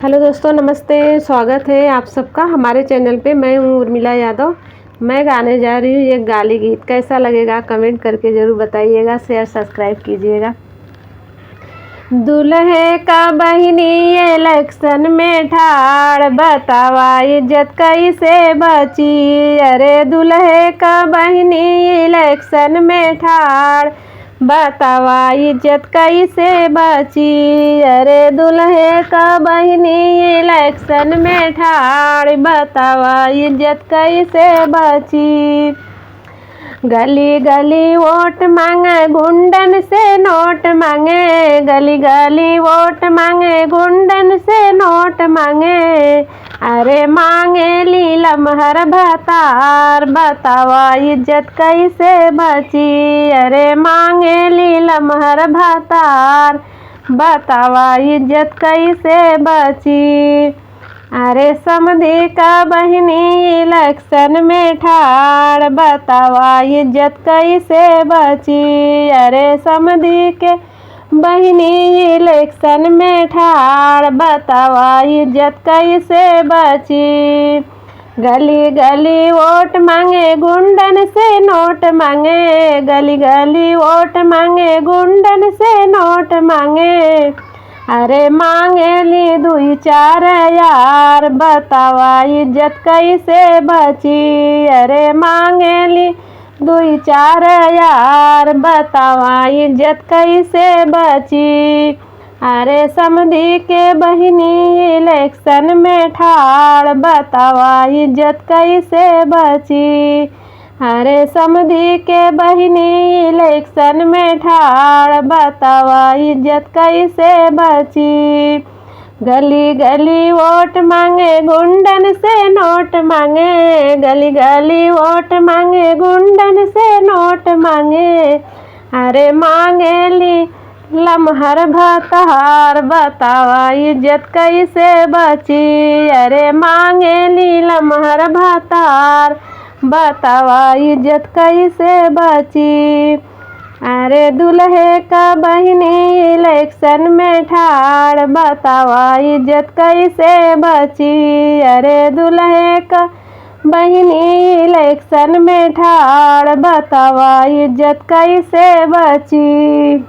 Hello दोस्तों, नमस्ते। स्वागत है आप सबका हमारे चैनल पे। मैं हूँ उर्मिला यादव। मैं गाने जा रही हूँ एक गाली गीत। कैसा लगेगा कमेंट करके ज़रूर बताइएगा, शेयर सब्सक्राइब कीजिएगा। दुल्हे का बहिनी इलेक्शन में ठाड़, बतावा इज्जत कैसे बची। अरे दुल्हे का बहिनी इलेक्शन में ठाड़, बतावा इज्जत कैसे बची। अरे दुल्हे का बहिनी इलेक्शन में ठाड़, बतावा इज्जत कैसे बची। गली गली वोट मांगे, गुंडन से नोट मांगे। गली गली वोट मांगे, गुंडन से नोट मांगे। अरे मांगे लीला महर भतार, बतावा इज्जत कैसे बची। अरे मांगे लीला महर भतार, बतावा इज्जत कैसे बची। अरे समधी का बहिनी इलेक्शन में ठाड़, बतावा इज्जत कैसे बची। अरे समधी के बहिनी इलेक्शन में ठाड़, बतावा इज्जत कैसे बची। गली गली वोट मांगे, गुंडन से नोट मांगे। गली गली वोट मांगे, गुंडन से नोट मांगे। अरे मांगे ली दुई चार यार, बतावा इज्जत कैसे बची। अरे मांगे ली दुई चार यार, बतावा इज्जत कैसे बची। अरे समधी के बहिनी इलेक्शन में ठाड़, बतावा इज्जत कैसे बची। अरे समधी के बहिनी इलेक्शन में ठाड़, बतावा इज्जत कैसे बची। गली गली वोट मांगे, गुंडन से नोट मांगे। गली गली वोट मांगे, गुंडन से नोट मांगे। अरे मांगे ली लमहर भतार, बतावा इज्जत कैसे बची। अरे मांगे ली लमहर भतार, बतावा इज्जत कैसे बची। अरे दुल्हे का बहिनी इलेक्शन में ठाड़, बतावा इज्जत कैसे बची। अरे दुल्हे का बहिनी इलेक्शन में ठाड़, बतावा इज्जत कैसे बची।